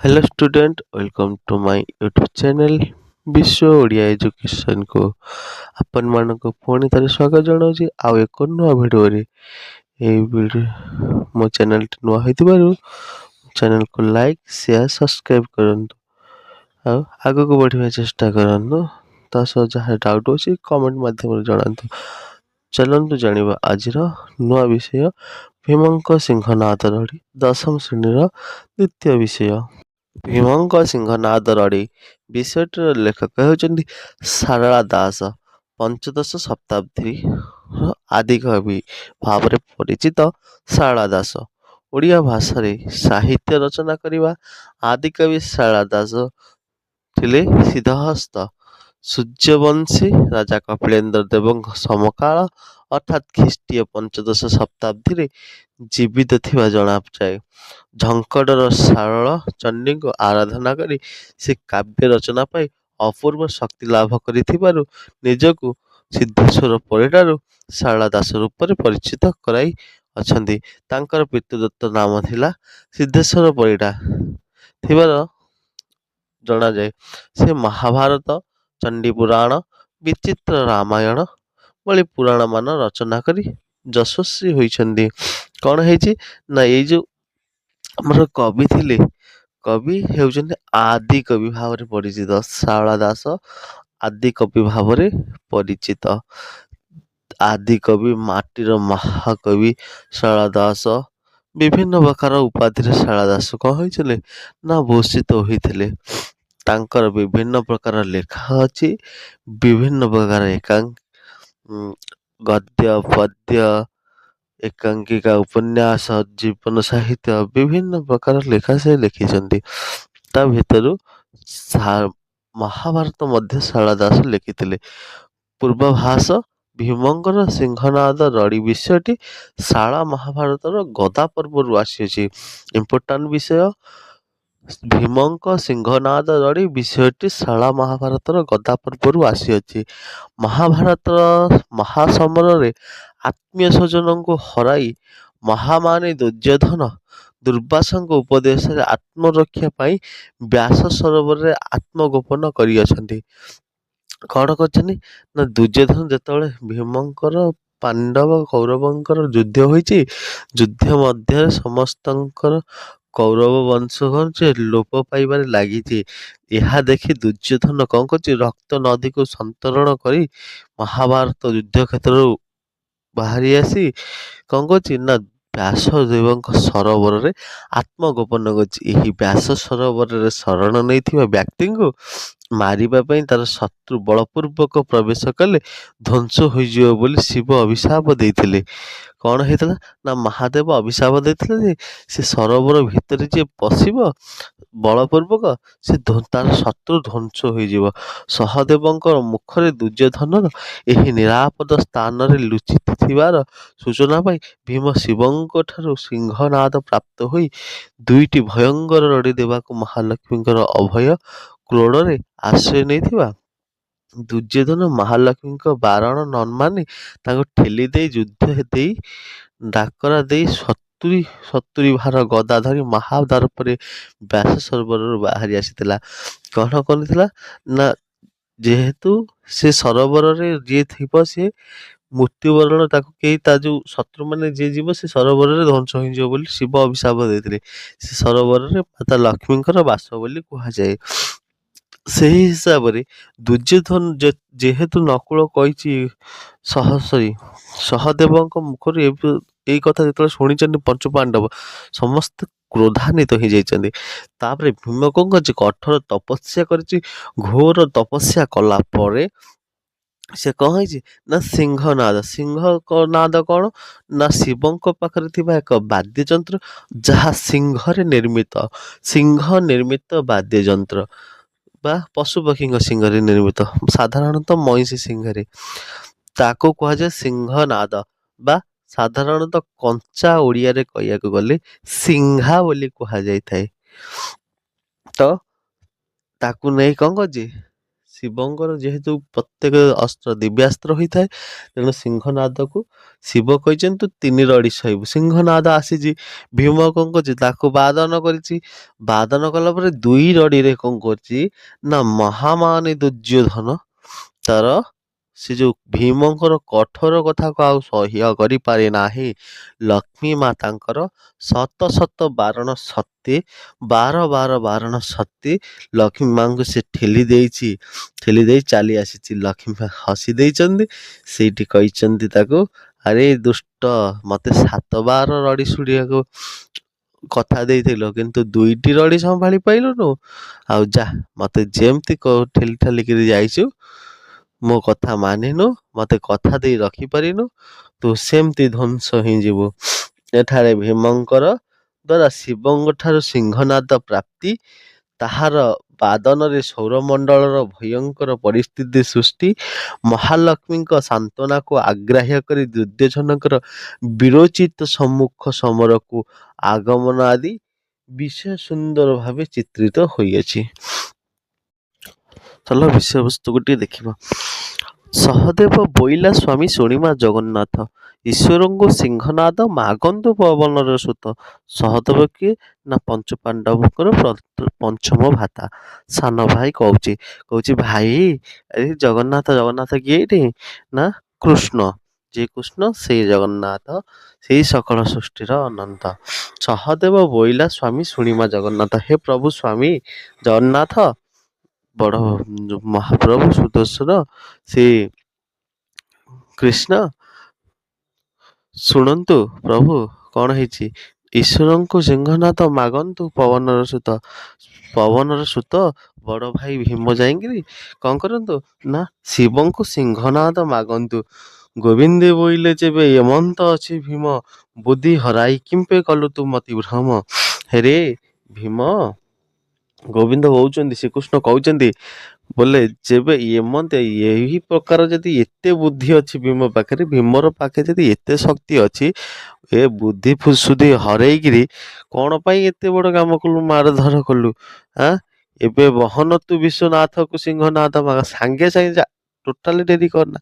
Hello student, welcome to my YouTube channel Vishwa Odia education को आपण मानक पुणी थे स्वागत जनाऊँ आउ एक नुआ भिडियो मो चैनल नुआ हो चैनल को लाइक शेयर सब्सक्राइब करंतु आग को बढ़िया चेष्टा करंतु जहाँ डाउट अच्छी कमेंट माध्यम जनातु। चलतु जानिबा आज नुआ विषय भीमंक सिंहनाद रड़ी दशम श्रेणीर द्वितीय विषय। भीमଙ୍କ ସିଂହନାଦ ରଡ଼ି ବିଷୟଟିର ଲେଖକ ହେଉଛନ୍ତି ସାରଳା ଦାସ। ପଞ୍ଚଦଶ ଶତାବ୍ଦୀର ଆଦିକବି ଭାବରେ ପରିଚିତ ସାରଳା ଦାସ ଓଡ଼ିଆ ଭାଷାରେ ସାହିତ୍ୟ ରଚନା କରିବା ଆଦିକବି ସାରଳା ଦାସ ଥିଲେ ସିଦ୍ଧହସ୍ତ ସୂର୍ଯ୍ୟବଂଶୀ ରାଜା କପିଳେନ୍ଦ୍ର ଦେବଙ୍କ ସମକାଳ ଅର୍ଥାତ୍ ଖ୍ରୀଷ୍ଟୀୟ ପଞ୍ଚଦଶ ଶତାବ୍ଦୀରେ ଜୀବିତ ଥିବା ଜଣାଯାଏ। ଝଙ୍କଡ଼ର ସାରଳ ଚଣ୍ଡୀଙ୍କୁ ଆରାଧନା କରି ସେ କାବ୍ୟ ରଚନା ପାଇଁ ଅପୂର୍ବ ଶକ୍ତି ଲାଭ କରିଥିବାରୁ ନିଜକୁ ସିଦ୍ଧେଶ୍ୱର ପରିଡ଼ାରୁ ସାରଳା ଦାସ ରୂପରେ ପରିଚିତ କରାଇ ଅଛନ୍ତି। ତାଙ୍କର ପିତୃଦତ୍ତ ନାମ ଥିଲା ସିଦ୍ଧେଶ୍ୱର ପରିଡ଼ା ଥିବାର ଜଣାଯାଏ। ସେ ମହାଭାରତ, ଚଣ୍ଡୀପୁରାଣ, ବିଚିତ୍ର ରାମାୟଣ ଭଳି ପୁରାଣମାନ ରଚନା କରି ଯଶସ୍ୱୀ ହୋଇଛନ୍ତି। କ'ଣ ହେଇଛି ନା ଏଇ ଯୋଉ ଆମର କବି ଥିଲେ, କବି ହେଉଛନ୍ତି ଆଦି କବି ଭାବରେ ପରିଚିତ। ସାରଳା ଦାସ ଆଦି କବି ଭାବରେ ପରିଚିତ। ଆଦି କବି, ମାଟିର ମହାକବି ସାରଳା ଦାସ ବିଭିନ୍ନ ପ୍ରକାର ଉପାଧିରେ ସାରଳା ଦାସ କ'ଣ ହୋଇଥିଲେ ନା ଭୂଷିତ ହୋଇଥିଲେ। ତାଙ୍କର ବିଭିନ୍ନ ପ୍ରକାର ଲେଖା ଅଛି, ବିଭିନ୍ନ ପ୍ରକାର ଗଦ୍ୟ ପଦ୍ୟ ଏକାଙ୍କିକା ଉପନ୍ୟାସ ଜୀବନ ସାହିତ୍ୟ ବିଭିନ୍ନ ପ୍ରକାର ଲେଖା ସେ ଲେଖିଛନ୍ତି। ତା ଭିତରୁ ମହାଭାରତ ମଧ୍ୟ ସାରଳା ଦାସ ଲେଖିଥିଲେ। ପୂର୍ବାଭାସ ଭୀମଙ୍କର ସିଂହନାଦ ରଡ଼ି ବିଷୟଟି ଶାଳା ମହାଭାରତର ଗଦା ପର୍ବରୁ ଆସିଅଛି। ଇମ୍ପୋର୍ଟାଣ୍ଟ ବିଷୟ ଭୀମଙ୍କ ସିଂହନାଦ ରଡ଼ି ବିଷୟଟି ଶାଳା ମହାଭାରତର ଗଦା ପର୍ବରୁ ଆସିଅଛି। ମହାଭାରତର ମହାସମରରେ ଆତ୍ମୀୟ ସ୍ୱଜନଙ୍କୁ ହରାଇ ମହାମାନି ଦୁର୍ଯ୍ୟୋଧନ ଦୁର୍ବାସାଙ୍କ ଉପଦେଶରେ ଆତ୍ମରକ୍ଷା ପାଇଁ ବ୍ୟାସ ସରୋବରରେ ଆତ୍ମଗୋପନ କରିଅଛନ୍ତି। କ'ଣ କରିଛନ୍ତି ନା ଦୁର୍ଯ୍ୟୋଧନ ଯେତେବେଳେ ଭୀମଙ୍କର ପାଣ୍ଡବ କୌରବଙ୍କର ଯୁଦ୍ଧ ହୋଇଛି, ଯୁଦ୍ଧ ମଧ୍ୟରେ ସମସ୍ତଙ୍କର କୌରବ ବଂଶ ଲୋପ ପାଇବାରେ ଲାଗିଛି। ଏହା ଦେଖି ଦୁର୍ଯ୍ୟୋଧନ କ'ଣ କରୁଛି, ରକ୍ତ ନଦୀକୁ ସନ୍ତରଣ କରି ମହାଭାରତ ଯୁଦ୍ଧ କ୍ଷେତ୍ରରୁ ବାହାରି ଆସି କ'ଣ କରୁଛି ନା ବ୍ୟାସଦେବଙ୍କ ସରୋବରରେ ଆତ୍ମଗୋପନ କରିଛି। ଏହି ବ୍ୟାସ ସରୋବରରେ ଶରଣ ନେଇଥିବା ବ୍ୟକ୍ତିଙ୍କୁ ମାରିବା ପାଇଁ ତାର ଶତ୍ରୁ ବଳପୂର୍ବକ ପ୍ରବେଶ କଲେ ଧ୍ୱଂସ ହୋଇଯିବ ବୋଲି ଶିବ ଅଭିଶାପ ଦେଇଥିଲେ। କ'ଣ ହେଇଥିଲା ନା ମହାଦେବ ଅଭିଶାପ ଦେଇଥିଲେ ଯେ ସେ ସରୋବର ଭିତରେ ଯିଏ ପଶିବ ବଳପୂର୍ବକ ସେ ତାର ଶତ୍ରୁ ଧ୍ୱଂସ ହୋଇଯିବ। ସହଦେବଙ୍କ ମୁଖରେ ଦୁର୍ଯ୍ୟୋଧନର ଏହି ନିରାପଦ ସ୍ଥାନରେ ଲୁଚିଥିବାର ସୂଚନା ପାଇ ଭୀମ ଶିବଙ୍କ ଠାରୁ ସିଂହନାଦ ପ୍ରାପ୍ତ ହୋଇ ଦୁଇଟି ଭୟଙ୍କର ରଡ଼ି ଦେବାକୁ ମହାଲକ୍ଷ୍ମୀଙ୍କର ଅଭୟ କ୍ରୋଡ଼ରେ ଆଶ୍ରୟ ନେଇଥିବା ଦୁର୍ଯ୍ୟୋଧନ ମହାଲକ୍ଷ୍ମୀଙ୍କ ବାରଣ ନ ମାନି ତାଙ୍କୁ ଠେଲି ଦେଇ ଯୁଦ୍ଧ ଦେଇ ଡାକରା ଦେଇ ସତୁରି ଭାର ଗଦା ଧରି ମହାଦର୍ପରେ ବ୍ୟାସ ସରୋବରରୁ ବାହାରି ଆସିଥିଲା। କ'ଣ କରିଥିଲା ନା ଯେହେତୁ ସେ ସରୋବରରେ ଯିଏ ଥିବ ସେ ମୃତ୍ୟୁବରଣ, ତାକୁ କେହି ତା ଯୋଉ ଶତ୍ରୁମାନେ ଯିଏ ଯିବ ସେ ସରୋବରରେ ଧ୍ୱଂସ ହୋଇଯିବ ବୋଲି ଶିବ ଅଭିଶାପ ଦେଇଥିଲେ। ସେ ସରୋବରରେ ମାତା ଲକ୍ଷ୍ମୀଙ୍କର ବାସ ବୋଲି କୁହାଯାଏ। ସେହି ହିସାବରେ ଦୁର୍ଯ୍ୟୋଧନ ଯେହେତୁ ନକୁଳ କହିଛି ସହଦେବଙ୍କ ମୁଖରୁ ଏଇ କଥା ଯେତେବେଳେ ଶୁଣିଛନ୍ତି ପଞ୍ଚୁ ପାଣ୍ଡବ ସମସ୍ତେ କ୍ରୋଧାନ୍ୱିତ ହେଇଯାଇଛନ୍ତି। ତାପରେ ଭୀମ କ'ଣ କରିଛି, କଠୋର ତପସ୍ୟା କରିଛି। ଘୋର ତପସ୍ୟା କଲା ପରେ ସେ କ'ଣ ହେଇଛି ନା ସିଂହନାଦ କ'ଣ ନା ଶିବଙ୍କ ପାଖରେ ଥିବା ଏକ ବାଦ୍ୟଯନ୍ତ୍ର, ଯାହା ସିଂହ ନିର୍ମିତ ବାଦ୍ୟଯନ୍ତ୍ର ବା ପଶୁପକ୍ଷୀଙ୍କ ସିଂହରେ ନିର୍ମିତ, ସାଧାରଣତଃ ମଇଁଷି ସିଂହରେ, ତାକୁ କୁହାଯାଏ ସିଂହନାଦ ବା ସାଧାରଣତଃ କଞ୍ଚା ଓଡ଼ିଆରେ କହିବାକୁ ଗଲେ ସିଂହା ବୋଲି କୁହାଯାଇଥାଏ। ତ ତାକୁ ନେଇ କ'ଣ କରିଛି, ଶିବଙ୍କର ଯେହେତୁ ପ୍ରତ୍ୟେକ ଅସ୍ତ୍ର ଦିବ୍ୟାସ୍ତ୍ର ହୋଇଥାଏ, ତେଣୁ ସିଂହନାଦକୁ ଶିବ କହିଛନ୍ତି ତୁ 3 ରଡ଼ି ସହିବୁ। ସିଂହନାଦ ଆସିଛି, ଭୀମ କଣ କରୁଛି ତାକୁ ବାଦନ କରିଛି। ବାଦନ କଲା ପରେ 2 ରଡ଼ିରେ କଣ କରୁଛି ନା ମହାମାନି ଦୁର୍ଯ୍ୟୋଧନ ତାର ସେ ଯୋଉ ଭୀମଙ୍କର କଠୋର କଥାକୁ ଆଉ ସହ୍ୟ କରିପାରେ ନାହିଁ। ଲକ୍ଷ୍ମୀ ମା ତାଙ୍କର ଶତ ଶତ ବାରଣ ସତ୍ତ୍ୱେ 12 ବାରଣ ସତ୍ତ୍ୱେ ଲକ୍ଷ୍ମୀ ମାଙ୍କୁ ସେ ଠେଲି ଦେଇଛି, ଠେଲି ଦେଇ ଚାଲି ଆସିଛି। ଲକ୍ଷ୍ମୀ ମା ହସି ଦେଇଛନ୍ତି, ସେଇଠି କହିଛନ୍ତି ତାକୁ ଆରେ ଦୁଷ୍ଟ, ମତେ 7 ରଡ଼ି ଶୁଣିବାକୁ କଥା ଦେଇଥିଲ, କିନ୍ତୁ 2ଟି ରଡ଼ି ସମ୍ଭାଳି ପାଇଲୁନୁ। ଆଉ ଯା, ମତେ ଯେମିତି ଠେଲି ଠାଲିକିରି ଯାଇଛୁ, ମୋ କଥା ମାନିନୁ, ମତେ କଥା ଦେଇ ରଖିପାରିନୁ, ତୁ ସେମିତି ଧ୍ୱଂସ ହିଁ ଯିବୁ। ଏଠାରେ ଭୀମଙ୍କର ଦ୍ୱାରା ଶିବଙ୍କ ଠାରୁ ସିଂହନାଦ ପ୍ରାପ୍ତି, ତାହାର ବାଦନରେ ସୌରମଣ୍ଡଳର ଭୟଙ୍କର ପରିସ୍ଥିତି ସୃଷ୍ଟି, ମହାଲକ୍ଷ୍ମୀଙ୍କ ସାନ୍ତ୍ୱନାକୁ ଆଗ୍ରାହ୍ୟ କରି ଦୁର୍ଯ୍ୟୋଧନଙ୍କର ବିରୋଚିତ ସମ୍ମୁଖ ସମରକୁ ଆଗମନ ଆଦି ବିଷୟ ସୁନ୍ଦର ଭାବେ ଚିତ୍ରିତ ହୋଇଅଛି। ଚାଲ ବିଷୟବସ୍ତୁକୁ ଟିକେ ଦେଖିବା। ସହଦେବ ବୋଇଲା ସ୍ୱାମୀ ଶୁଣିମା ଜଗନ୍ନାଥ, ଈଶ୍ୱରଙ୍କୁ ସିଂହନାଦ ମାଗନ୍ତୁ ପବନର ସୁତ। ସହଦେବ କିଏ ନା ପଞ୍ଚପାଣ୍ଡବଙ୍କର ପଞ୍ଚମ ଭାତା, ସାନ ଭାଇ କହୁଛି ଭାଇ ଆରେ ଜଗନ୍ନାଥ, ଜଗନ୍ନାଥ କିଏ ଏଇଠି ନା କୃଷ୍ଣ, ଯେ କୃଷ୍ଣ ସେଇ ଜଗନ୍ନାଥ, ସେଇ ସକଳ ସୃଷ୍ଟିର ଅନନ୍ତ। ସହଦେବ ବୋଇଲା ସ୍ୱାମୀ ଶୁଣିମା ଜଗନ୍ନାଥ, ହେ ପ୍ରଭୁ ସ୍ୱାମୀ ଜଗନ୍ନାଥ, ବଡ଼ ମହାପ୍ରଭୁ ସୁଦର୍ଶନ ସେ କୃଷ୍ଣ, ଶୁଣନ୍ତୁ ପ୍ରଭୁ କଣ ହେଇଛି। ଈଶ୍ୱରଙ୍କୁ ସିଂହନାଦ ମାଗନ୍ତୁ ପବନର ସୁତ। ପବନର ସୁତ ବଡ଼ ଭାଇ ଭୀମ ଯାଇକିରି କଣ କରନ୍ତୁ ନା ଶିବଙ୍କୁ ସିଂହନାଦ ମାଗନ୍ତୁ। ଗୋବିନ୍ଦେ ବୋଇଲେ ଯେବେ ଏମନ୍ତ ଅଛି ଭୀମ, ବୁଦ୍ଧି ହରାଇ କିମ୍ପେ କଲୁ ତୁ ମତି ଭ୍ରମ। ହେରେ ଭୀମ, ଗୋବିନ୍ଦ କହୁଛନ୍ତି, ଶ୍ରୀକୃଷ୍ଣ କହୁଛନ୍ତି ବୋଲେ ଯେବେ ଏମନ୍ତେ ଏହି ପ୍ରକାର ଯଦି ଏତେ ବୁଦ୍ଧି ଅଛି ଭୀମ ପାଖରେ, ଭୀମର ପାଖରେ ଯଦି ଏତେ ଶକ୍ତି ଅଛି, ଏ ବୁଦ୍ଧି ଫୁସୁଦ୍ଧି ହରେଇକିରି କଣ ପାଇଁ ଏତେ ବଡ଼ କାମ କଲୁ, ମାରଧର କଲୁ। ଏବେ ବହନ ତୁ ବିଶ୍ୱନାଥକୁ ସିଂହନାଦ ମାଗ, ସାଙ୍ଗେ ସାଙ୍ଗେ ଯା, ଟୋଟାଲି ଡେରି କରନା,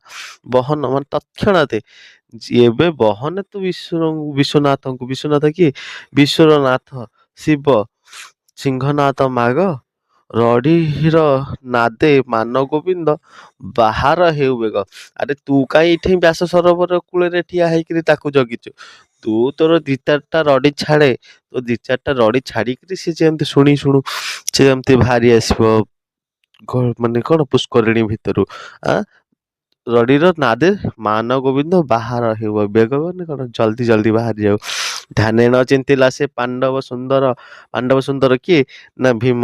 ବହନ ମାନେ ତৎକ୍ଷଣାତେ ଏବେ ବହନ ତୁ ବିଶ୍ୱନାଥଙ୍କୁ, ବିଶ୍ୱନାଥ କିଏ ବିଶ୍ୱର ନାଥ ଶିବ, ସିଂହନାଦ ମାଗ, ରଡ଼ିର ନାଦେ ମାନ ଗୋବିନ୍ଦ, ବାହାର ହେଉ ବେଗ। ଆରେ ତୁ କାହିଁ ଏଠି ବ୍ୟାସ ସରୋବର କୂଳରେ ଠିଆ ହେଇକିରି ତାକୁ ଜଗିଛୁ, ତୁ ତୋର 2-4ଟା ରଡ଼ି ଛାଡ଼େ, ତୋ 2-4ଟା ରଡ଼ି ଛାଡ଼ିକିରି ସେ ଯେମିତି ଶୁଣୁ ସେ ଯେମିତି ବାହାରି ଆସିବ ମାନେ କଣ ପୁଷ୍କରିଣୀ ଭିତରୁ। ରଡ଼ିର ନାଦେ ମାନ ଗୋବିନ୍ଦ, ବାହାର ହେଉ ବେଗ, ମାନେ କଣ ଜଲ୍ଦି ଜଲ୍ଦି ବାହାରି ଯାଉ। ଧ୍ୟାନେ ନ ଚିନ୍ତିଲା ସେ ପାଣ୍ଡବ ସୁନ୍ଦର, ପାଣ୍ଡବ ସୁନ୍ଦର କିଏ ନା ଭୀମ,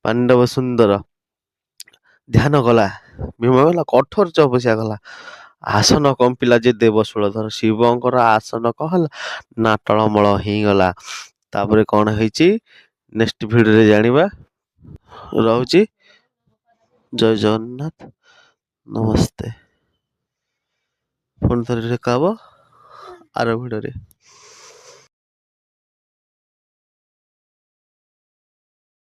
ପାଣ୍ଡବ ସୁନ୍ଦର ଧ୍ୟାନ କଲା, ଭୀମ ଗଲା କଠୋର ତପସ୍ୟା କଲା। ଆସନ କମ୍ପିଲା ଯେ ଦେବଶୂଳଧର, ଶିବଙ୍କର ଆସନ କଣ ହେଲା ନା ଟଳମଳ ହେଇଗଲା। ତାପରେ କଣ ହେଇଛି ନେକ୍ସଟ ଭିଡ଼ିଓରେ ଜାଣିବା। ରହୁଛି, ଜୟ ଜଗନ୍ନାଥ, ନମସ୍ତେ। ପୁଣି ଥରେ ଦେଖା ହବ ଆର ଭିଡ଼ିଓରେ।